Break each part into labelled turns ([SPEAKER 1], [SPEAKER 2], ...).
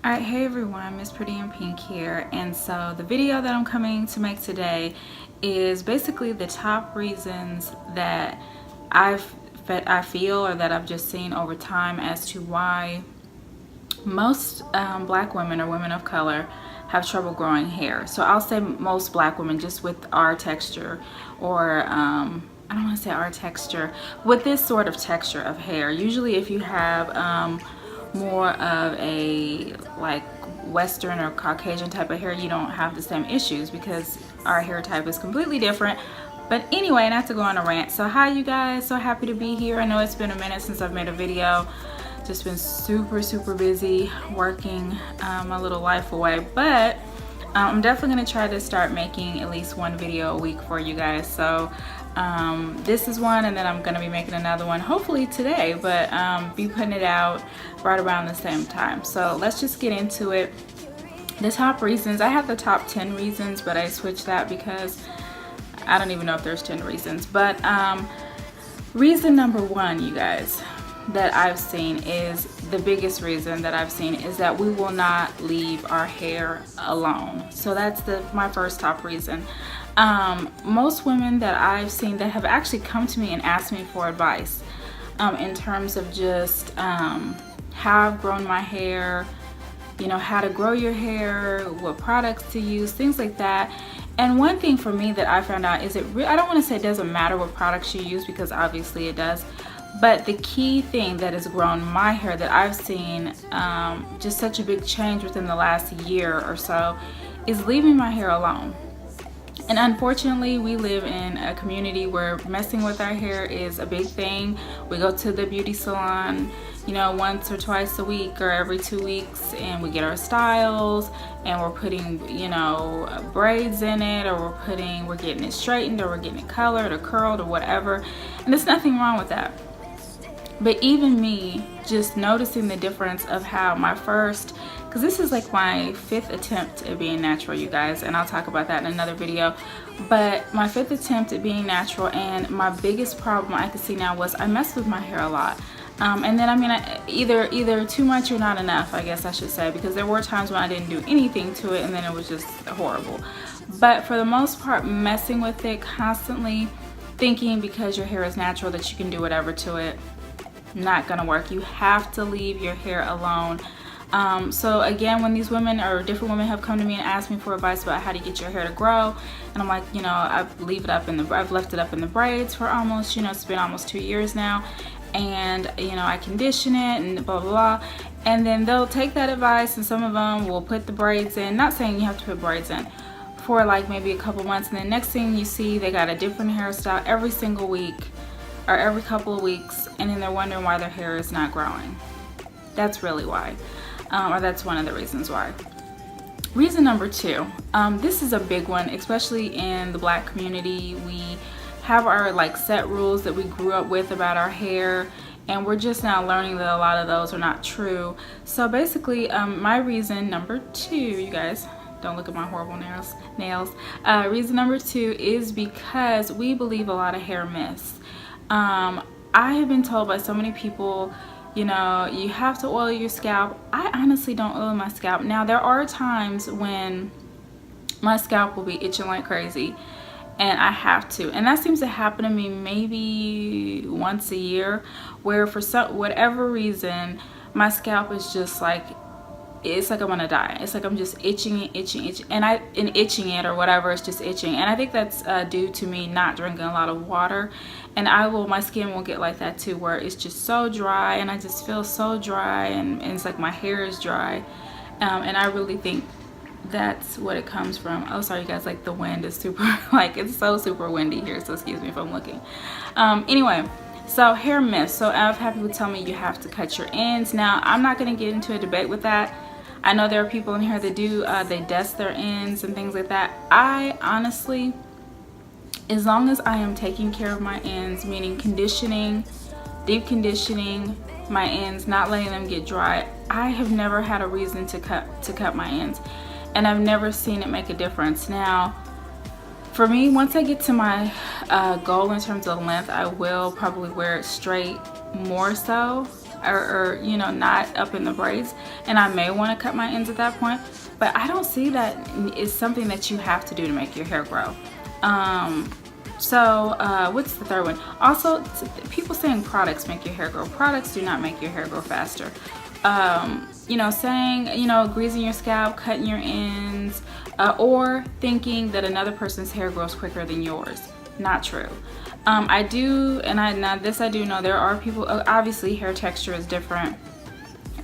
[SPEAKER 1] Alright, hey everyone, Miss Pretty and Pink here, and so the video that I'm coming to make today is basically the top reasons that I feel or that I've just seen over time as to why most black women or women of color have trouble growing hair. So I'll say most black women just with our texture or I don't want to say our texture, with this sort of texture of hair. Usually if you have more of a like Western or Caucasian type of hair, you don't have the same issues because our hair type is completely different. But anyway, not to go on a rant. So hi you guys, so happy to be here. I know it's been a minute since I've made a video. Just been super busy working my little life away, but I'm definitely gonna try to start making at least one video a week for you guys. So this is one, and then I'm gonna be making another one hopefully today, but be putting it out right around the same time. So let's just get into it. The top reasons, I have the top 10 reasons, but I switched that because I don't even know if there's 10 reasons. But reason number one, you guys, that I've seen is the biggest reason that I've seen is that we will not leave our hair alone. So that's my first top reason. Most women that I've seen that have actually come to me and asked me for advice in terms of just how I've grown my hair, you know, how to grow your hair, what products to use, things like that. And one thing for me that I found out is I don't want to say it doesn't matter what products you use, because obviously it does. But the key thing that has grown my hair that I've seen just such a big change within the last year or so is leaving my hair alone. And unfortunately, we live in a community where messing with our hair is a big thing. We go to the beauty salon, you know, once or twice a week or every 2 weeks, and we get our styles, and we're putting, you know, braids in it, or we're getting it straightened, or we're getting it colored or curled or whatever. And there's nothing wrong with that. But even me, just noticing the difference of how my first, because this is like my 5th attempt at being natural, you guys, and I'll talk about that in another video. But my 5th attempt at being natural, and my biggest problem I could see now was I messed with my hair a lot. And then I mean, either too much or not enough, I guess I should say, because there were times when I didn't do anything to it and then it was just horrible. But for the most part, messing with it constantly, thinking because your hair is natural that you can do whatever to it, not gonna work. You have to leave your hair alone. So again, when these women or different women have come to me and asked me for advice about how to get your hair to grow, and I'm like, you know, I've left it up in the braids for almost, you know, it's been almost 2 years now, and you know, I condition it and blah blah blah, and then they'll take that advice, and some of them will put the braids in. Not saying you have to put braids in for like maybe a couple months, and then next thing you see, they got a different hairstyle every single week or every couple of weeks, and then they're wondering why their hair is not growing. That's really why, or that's one of the reasons why. Reason number two, this is a big one, especially in the black community. We have our like set rules that we grew up with about our hair, and we're just now learning that a lot of those are not true. So basically, my reason number two, you guys, don't look at my horrible nails. Reason number two is because we believe a lot of hair myths. I have been told by so many people, you know, you have to oil your scalp. I honestly don't oil my scalp. Now, there are times when my scalp will be itching like crazy and I have to, and that seems to happen to me maybe once a year, where for whatever reason my scalp is just like, it's like I'm gonna die. It's like I'm just itching and itching it or whatever. It's just itching, and I think that's due to me not drinking a lot of water. And my skin will get like that too, where it's just so dry, and I just feel so dry, and it's like my hair is dry, and I really think that's what it comes from. Oh, sorry you guys, like the wind is super like it's so super windy here, so excuse me if I'm looking. Anyway, so hair myths. So I've had people tell me you have to cut your ends. Now, I'm not going to get into a debate with that. I know there are people in here that do, they dust their ends and things like that. I honestly, as long as I am taking care of my ends, meaning conditioning, deep conditioning my ends, not letting them get dry, I have never had a reason to cut my ends, and I've never seen it make a difference. Now, for me, once I get to my goal in terms of length, I will probably wear it straight more so. or you know, not up in the braids, and I may want to cut my ends at that point, but I don't see that is something that you have to do to make your hair grow. What's the third one? Also, people saying products make your hair grow. Products do not make your hair grow faster. You know, saying, you know, greasing your scalp, cutting your ends, or thinking that another person's hair grows quicker than yours. Not true. I do know there are people, obviously hair texture is different.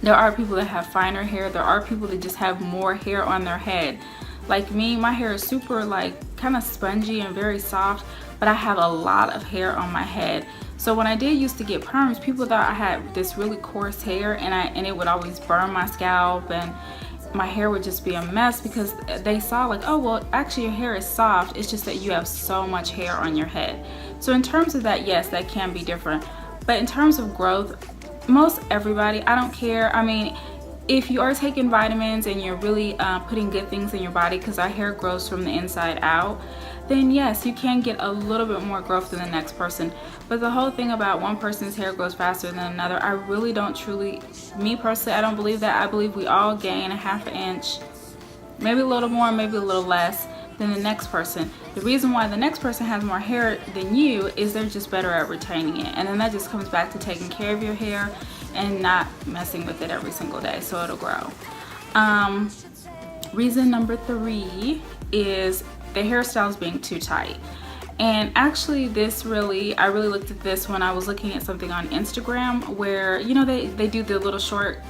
[SPEAKER 1] There are people that have finer hair. There are people that just have more hair on their head. Like me, my hair is super like kind of spongy and very soft, but I have a lot of hair on my head. So when I did used to get perms, people thought I had this really coarse hair, and it would always burn my scalp, and my hair would just be a mess because they saw like, oh well, actually your hair is soft, it's just that you have so much hair on your head. So in terms of that, yes, that can be different. But in terms of growth, most everybody, I don't care. I mean, if you are taking vitamins and you're really putting good things in your body, because our hair grows from the inside out, then yes, you can get a little bit more growth than the next person. But the whole thing about one person's hair grows faster than another, I really don't truly, me personally, I don't believe that. I believe we all gain a ½ inch, maybe a little more, maybe a little less than the next person. The reason why the next person has more hair than you is they're just better at retaining it. And then that just comes back to taking care of your hair and not messing with it every single day so it'll grow. Reason number 3 is the hairstyles being too tight. And actually I really looked at this when I was looking at something on Instagram where, you know, they do the little short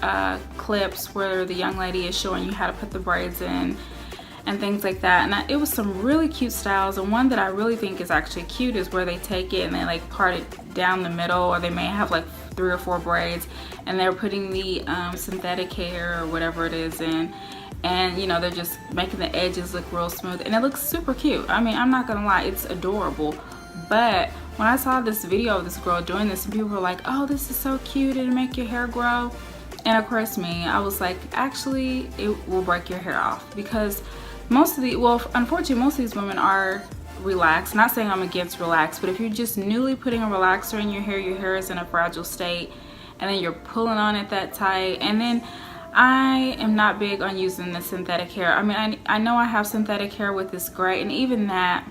[SPEAKER 1] clips where the young lady is showing you how to put the braids in and things like that. And it was some really cute styles, and one that I really think is actually cute is where they take it and they like part it down the middle, or they may have like 3 or 4 braids, and they're putting the synthetic hair or whatever it is in, and you know, they're just making the edges look real smooth, and it looks super cute. I mean, I'm not gonna lie, it's adorable. But when I saw this video of this girl doing this, and people were like, oh, this is so cute, it'll make your hair grow. And of course me, I was like, actually it will break your hair off, because unfortunately most of these women are relaxed. Not saying I'm against relaxed, but if you're just newly putting a relaxer in your hair is in a fragile state, and then you're pulling on it that tight. And then I am not big on using the synthetic hair. I mean, I know I have synthetic hair with this gray, and even that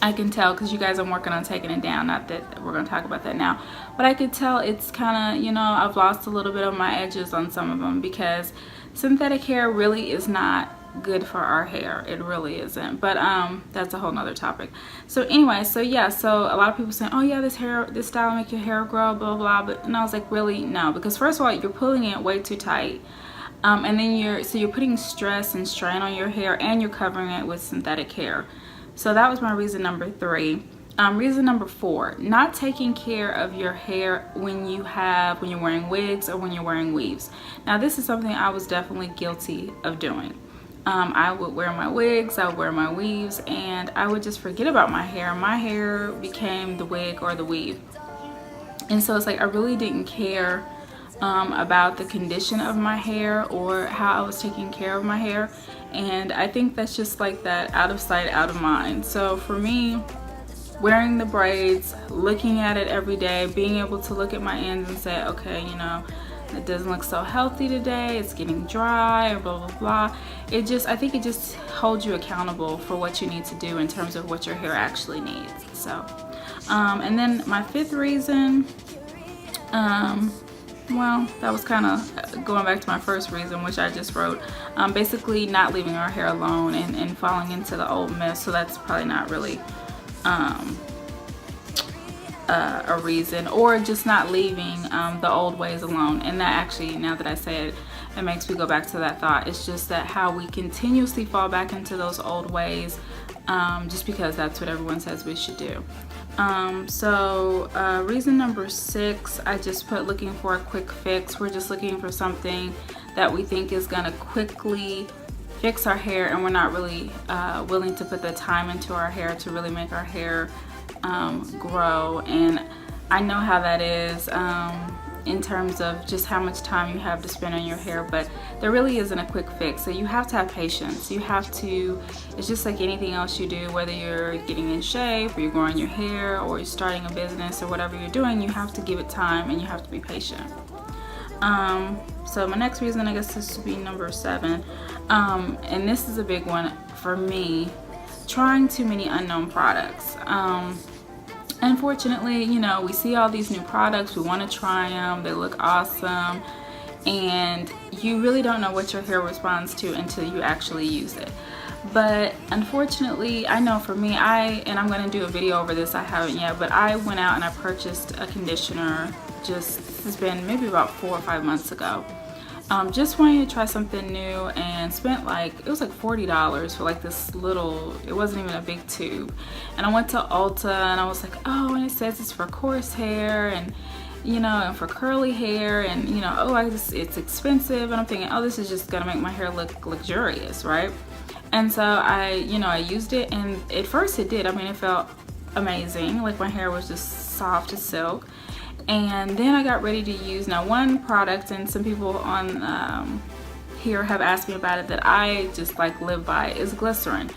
[SPEAKER 1] I can tell, because you guys, I'm working on taking it down, not that we're going to talk about that now, but I could tell it's kind of, you know, I've lost a little bit of my edges on some of them, because synthetic hair really is not good for our hair. It really isn't. But that's a whole nother topic. So anyway, so yeah, so a lot of people saying, oh yeah, this style will make your hair grow, blah blah, and I was like, really? No, because first of all, you're pulling it way too tight, and then you're putting stress and strain on your hair, and you're covering it with synthetic hair. So that was my reason number 3. Reason number 4, not taking care of your hair when you're wearing wigs or when you're wearing weaves. Now this is something I was definitely guilty of doing. I would wear my wigs, I would wear my weaves, and I would just forget about my hair. My hair became the wig or the weave. And so it's like I really didn't care about the condition of my hair or how I was taking care of my hair. And I think that's just like that, out of sight, out of mind. So for me, wearing the braids, looking at it every day, being able to look at my ends and say, okay, you know, it doesn't look so healthy today, it's getting dry, or blah blah blah. I think it just holds you accountable for what you need to do in terms of what your hair actually needs. So and then my 5th reason, well, that was kind of going back to my first reason, which I just wrote, basically not leaving our hair alone and falling into the old myths. So that's probably not really a reason, or just not leaving the old ways alone. And that actually, now that I say it, it makes me go back to that thought. It's just that how we continuously fall back into those old ways, just because that's what everyone says we should do. Reason number 6, I just put looking for a quick fix. We're just looking for something that we think is gonna quickly fix our hair, and we're not really willing to put the time into our hair to really make our hair grow. And I know how that is in terms of just how much time you have to spend on your hair, but there really isn't a quick fix. So you have to have patience. You have to, it's just like anything else you do, whether you're getting in shape or you're growing your hair or you're starting a business or whatever you're doing, you have to give it time and you have to be patient. So my next reason, I guess this would be number 7, and this is a big one for me, trying too many unknown products. Unfortunately, you know, we see all these new products, we want to try them, they look awesome, and you really don't know what your hair responds to until you actually use it. But unfortunately, I know for me, and I'm going to do a video over this, I haven't yet, but I went out and I purchased a conditioner, this has been maybe about 4 or 5 months ago. Just wanting to try something new, and spent it was like $40 for like this little, it wasn't even a big tube. And I went to Ulta and I was like, oh, and it says it's for coarse hair and, you know, and for curly hair, and, you know, oh, it's expensive. And I'm thinking, oh, this is just gonna make my hair look luxurious, right? And so I used it, and at first it did. I mean, it felt amazing. Like, my hair was just soft as silk. And then I got ready to use, now one product, and some people on here have asked me about it, that I just live by, is glycerin.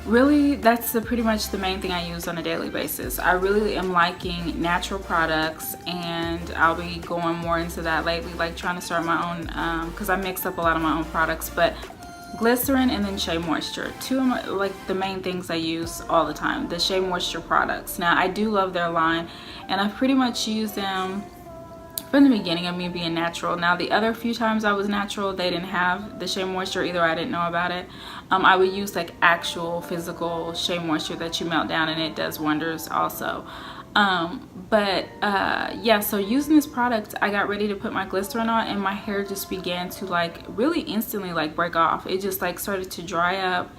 [SPEAKER 1] Really, that's pretty much the main thing I use on a daily basis. I really am liking natural products, and I'll be going more into that lately, like trying to start my own, because I mix up a lot of my own products. But glycerin and then Shea Moisture, two of my, the main things I use all the time, the Shea Moisture products. Now, I do love their line, and I've pretty much used them from the beginning of me being natural. Now, the other few times I was natural, they didn't have the Shea Moisture, either I didn't know about it. I would use actual physical Shea Moisture that you melt down, and it does wonders also. Yeah, so using this product, I got ready to put my glycerin on, and my hair just began to really instantly break off. It just started to dry up,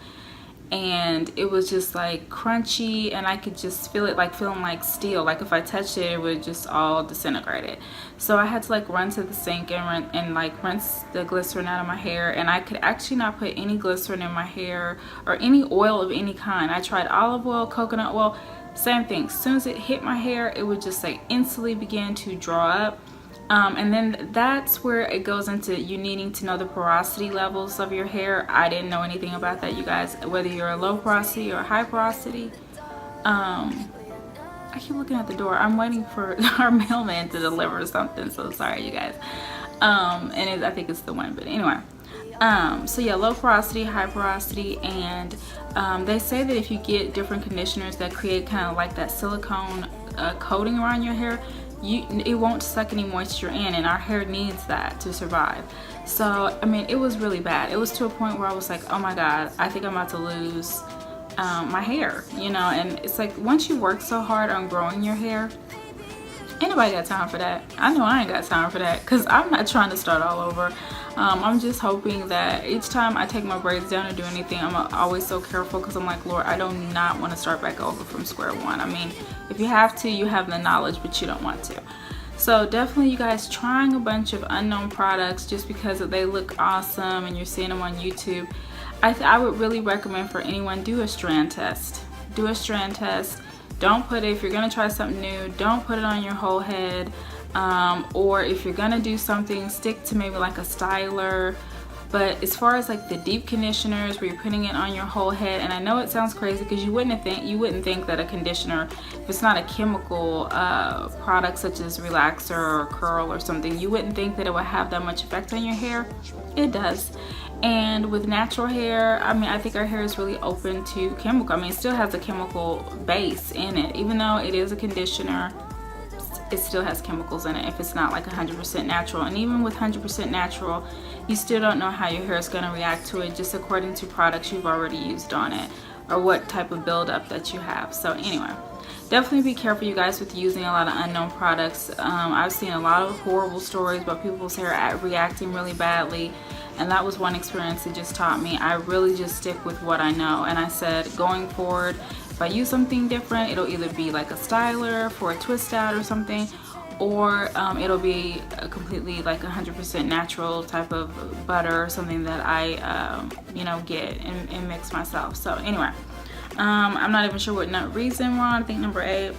[SPEAKER 1] and it was just crunchy, and I could just feel it feeling like steel. If I touched it, it would just all disintegrate it. So I had to run to the sink and rinse the glycerin out of my hair, and I could actually not put any glycerin in my hair or any oil of any kind. I tried olive oil, coconut oil, same thing. As soon as it hit my hair, it would just instantly begin to draw up. And then that's where it goes into you needing to know the porosity levels of your hair. I didn't know anything about that, you guys, whether you're a low porosity or high porosity. I keep looking at the door. I'm waiting for our mailman to deliver something, so sorry, you guys. And I think it's the one, but anyway. So yeah, low porosity, high porosity, and they say that if you get different conditioners that create kind of that silicone coating around your hair, it won't suck any moisture in, and our hair needs that to survive. So I mean, it was really bad. It was to a point where I was like, oh my god, I think I'm about to lose my hair, you know. And it's once you work so hard on growing your hair, ain't nobody got time for that. I know I ain't got time for that, because I'm not trying to start all over. I'm just hoping that each time I take my braids down or do anything, I'm always so careful, because I'm like, Lord, I do not want to start back over from square one. I mean, if you have to, you have the knowledge, but you don't want to. So definitely, you guys, trying a bunch of unknown products just because they look awesome and you're seeing them on YouTube, I would really recommend for anyone, do a strand test. Do a strand test. Don't put it, if you're going to try something new, don't put it on your whole head. Or if you're gonna do something, stick to maybe a styler. But as far as the deep conditioners where you're putting it on your whole head, and I know it sounds crazy because you wouldn't think that a conditioner, if it's not a chemical product such as relaxer or curl or something, you wouldn't think that it would have that much effect on your hair. It does. And with natural hair, I mean, I think our hair is really open to chemical. I mean, it still has a chemical base in it, even though it is a conditioner. It still has chemicals in it if it's not 100% natural. And even with 100% natural, you still don't know how your hair is going to react to it, just according to products you've already used on it, or what type of buildup that you have. So anyway, definitely be careful, you guys, with using a lot of unknown products. I've seen a lot of horrible stories about people's hair reacting really badly, and that was one experience that just taught me I really just stick with what I know. And I said, going forward, if I use something different, it'll either be a styler for a twist out or something, or it'll be a completely 100% natural type of butter or something that I get and mix myself. So anyway, I'm not even sure what reason we're on. I think number 8.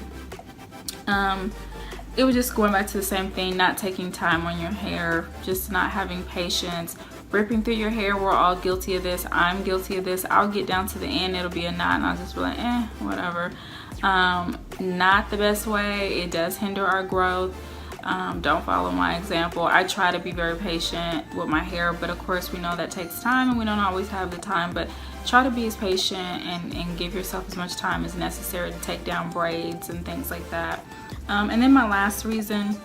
[SPEAKER 1] It was just going back to the same thing, not taking time on your hair, just not having patience, ripping through your hair. We're all guilty of this. I'm guilty of this. I'll get down to the end, it'll be a knot, and I'll just be like, whatever. Not the best way. It does hinder our growth. don't follow my example. I try to be very patient with my hair, but of course we know that takes time and we don't always have the time, but try to be as patient and give yourself as much time as necessary to take down braids and things like that. And then my last reason,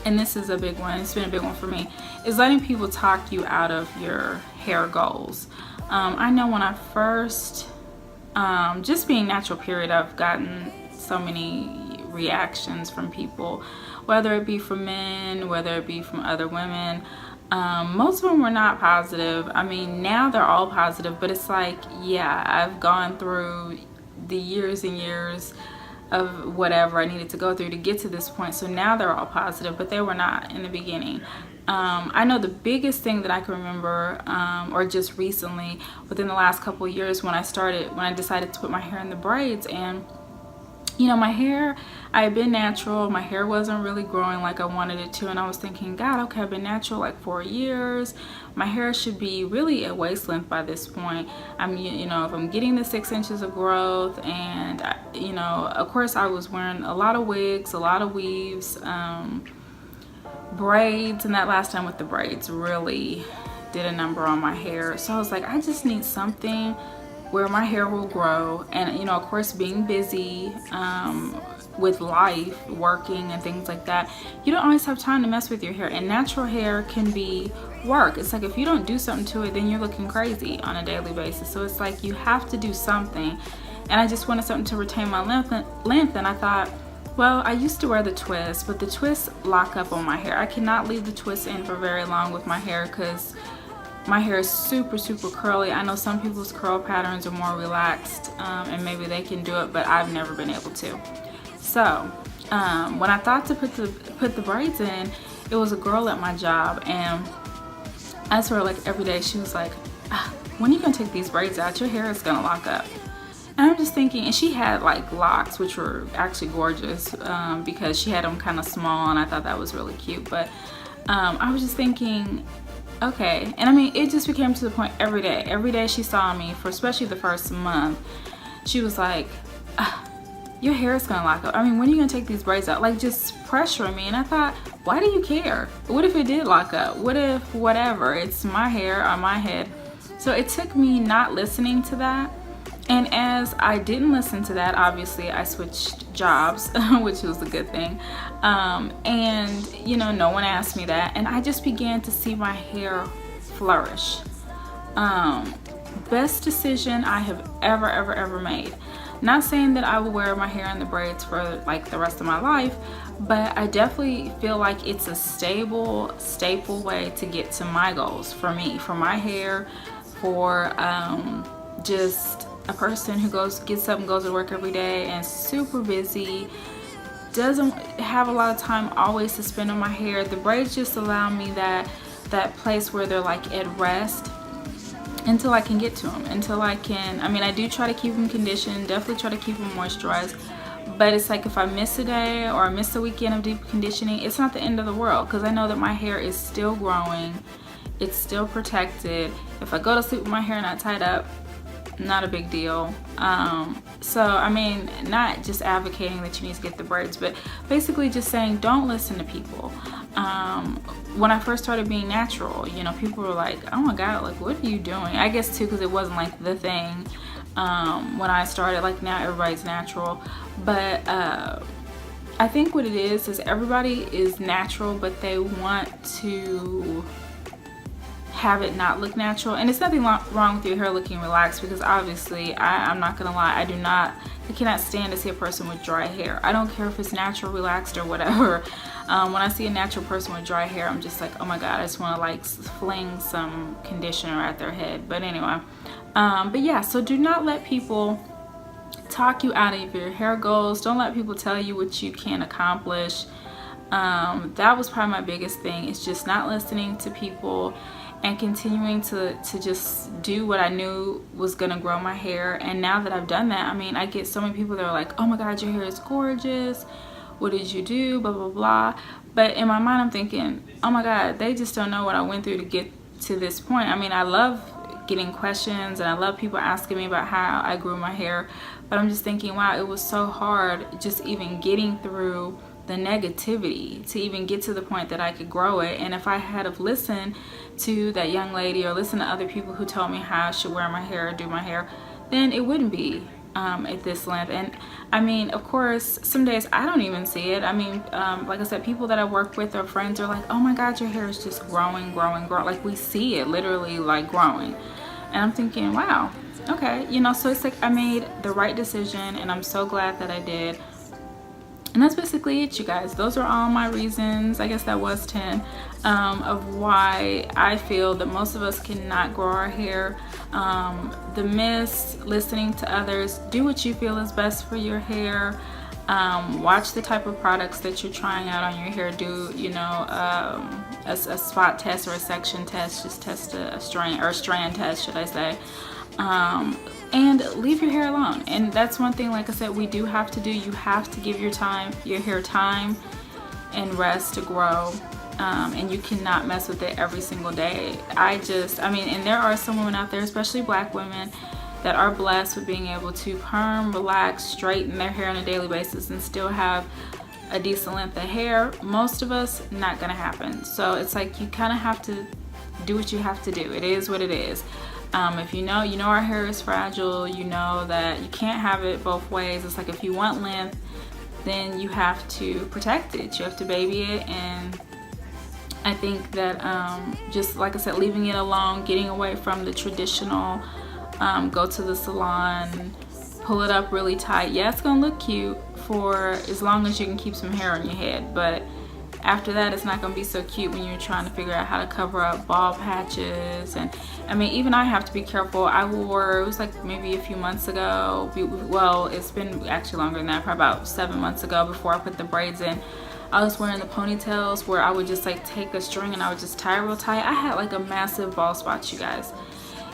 [SPEAKER 1] and this is a big one, it's been a big one for me, is letting people talk you out of your hair goals. I know when I first, just being natural period, I've gotten so many reactions from people, whether it be from men, whether it be from other women. Most of them were not positive. I mean, now they're all positive, but it's like, yeah, I've gone through the years and years of whatever I needed to go through to get to this point. So now they're all positive, but they were not in the beginning. I know the biggest thing that I can remember, or just recently within the last couple of years, when I decided to put my hair in the braids. And you know, my hair, I had been natural, my hair wasn't really growing like I wanted it to, and I was thinking, God, okay, I've been natural like 4 years, my hair should be really at waist length by this point. You know, if I'm getting the 6 inches of growth, and you know, of course I was wearing a lot of wigs, a lot of weaves, braids, and that last time with the braids really did a number on my hair. So I was like, I just need something where my hair will grow. And you know, of course, being busy with life, working and things like that, you don't always have time to mess with your hair, and natural hair can be work. It's like if you don't do something to it, then you're looking crazy on a daily basis. So it's like you have to do something, and I just wanted something to retain my length, and I thought, well, I used to wear the twists, but the twists lock up on my hair. I cannot leave the twists in for very long with my hair because my hair is super curly. I know some people's curl patterns are more relaxed, and maybe they can do it, but I've never been able to. So when I thought to put the braids in, it was a girl at my job, and I swear, like every day she was like, when are you gonna take these braids out? Your hair is gonna lock up. And I'm just thinking, and she had like locks, which were actually gorgeous, because she had them kind of small, and I thought that was really cute. But I was just thinking, okay. And I mean, it just became to the point every day she saw me, for especially the first month, she was like, your hair is gonna lock up. I mean, when are you gonna take these braids out? Like, just pressuring me. And I thought, why do you care? What if it did lock up? What if whatever? It's my hair on my head. So it took me not listening to that. And as I didn't listen to that, obviously I switched jobs, which was a good thing. And you know, no one asked me that, and I just began to see my hair flourish. Best decision I have ever made. Not saying that I will wear my hair in the braids for like the rest of my life, but I definitely feel like it's a staple way to get to my goals, for me, for my hair, for just a person who gets up and goes to work every day and super busy, doesn't have a lot of time always to spend on my hair. The braids just allow me that place where they're like at rest until I can get to them, until I can, I mean, I do try to keep them conditioned, definitely try to keep them moisturized, but it's like if I miss a day or I miss a weekend of deep conditioning, it's not the end of the world, because I know that my hair is still growing, it's still protected. If I go to sleep with my hair not tied up, not a big deal. So I mean, not just advocating that you need to get the braids, but basically just saying, don't listen to people. When I first started being natural, you know, people were like, oh my God, like, what are you doing? I guess too, because it wasn't like the thing when I started. Like now everybody's natural, but I think what it is everybody is natural, but they want to have it not look natural. And it's nothing wrong with your hair looking relaxed, because obviously I'm not gonna lie, I cannot stand to see a person with dry hair. I don't care if it's natural, relaxed, or whatever. When I see a natural person with dry hair, I'm just like, oh my God, I just want to like fling some conditioner at their head. But anyway, but yeah, so do not let people talk you out of your hair goals. Don't let people tell you what you can accomplish. That was probably my biggest thing, is just not listening to people and continuing to just do what I knew was gonna grow my hair. And now that I've done that, I mean, I get so many people that are like, oh my God, your hair is gorgeous, what did you do, blah blah blah. But in my mind I'm thinking, oh my God, they just don't know what I went through to get to this point. I mean, I love getting questions and I love people asking me about how I grew my hair, but I'm just thinking, wow, it was so hard just even getting through the negativity to even get to the point that I could grow it. And if I had have listened to that young lady or listened to other people who told me how I should wear my hair or do my hair, then it wouldn't be at this length. And I mean, of course, some days I don't even see it. I mean, like I said, people that I work with or friends are like, oh my God, your hair is just growing. Like we see it literally like growing. And I'm thinking, wow, okay, you know, so it's like I made the right decision and I'm so glad that I did. And that's basically it, you guys. Those are all my reasons. I guess that was 10 of why I feel that most of us cannot grow our hair. The myths, listening to others, do what you feel is best for your hair. Watch the type of products that you're trying out on your hair. Do, you know, a spot test or a section test. Just test a strand test, should I say. And leave your hair alone. And that's one thing, like I said, we do have to do. You have to give your hair time and rest to grow. And you cannot mess with it every single day. I mean, and there are some women out there, especially black women, that are blessed with being able to perm, relax, straighten their hair on a daily basis and still have a decent length of hair. Most of us, not gonna happen. So it's like you kind of have to do what you have to do. It is what it is. If you know our hair is fragile, you know that you can't have it both ways. It's like if you want length, then you have to protect it. You have to baby it. And I think that just like I said, leaving it alone, getting away from the traditional, go to the salon, pull it up really tight. Yeah, it's gonna look cute for as long as you can keep some hair on your head, but after that, it's not going to be so cute when you're trying to figure out how to cover up bald patches. And I mean, even I have to be careful. It was like maybe a few months ago. Well, it's been actually longer than that, probably about 7 months ago before I put the braids in. I was wearing the ponytails where I would just like take a string and I would just tie it real tight. I had like a massive bald spot, you guys.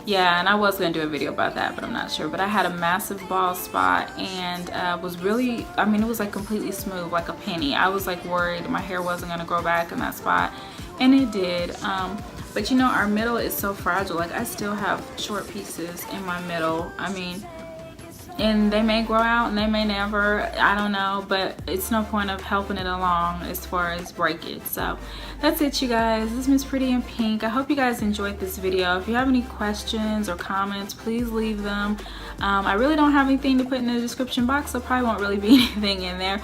[SPEAKER 1] Yeah, and I was gonna do a video about that, but I'm not sure. But I had a massive bald spot and was really, I mean, it was like completely smooth, like a penny. I was like worried my hair wasn't gonna grow back in that spot, and it did. But you know, our middle is so fragile. Like I still have short pieces in my middle. I mean, and they may grow out and they may never, I don't know, but it's no point of helping it along as far as breakage. So that's it, you guys. This is Miss Pretty in Pink. I hope you guys enjoyed this video. If you have any questions or comments, please leave them. I really don't have anything to put in the description box, so probably won't really be anything in there.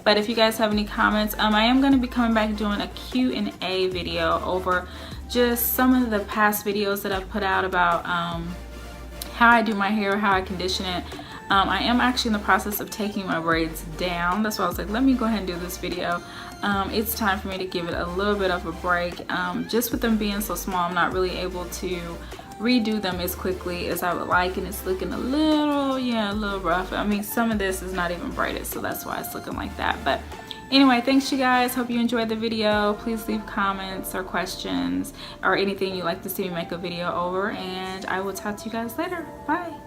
[SPEAKER 1] But if you guys have any comments, I am going to be coming back doing a Q&A video over just some of the past videos that I've put out about how I do my hair, how I condition it. I am actually in the process of taking my braids down. That's why I was like, let me go ahead and do this video. It's time for me to give it a little bit of a break. Just with them being so small, I'm not really able to redo them as quickly as I would like, and it's looking a little rough. I mean, some of this is not even braided, so that's why it's looking like that. But anyway, thanks you guys. Hope you enjoyed the video. Please leave comments or questions or anything you'd like to see me make a video over, and I will talk to you guys later. Bye.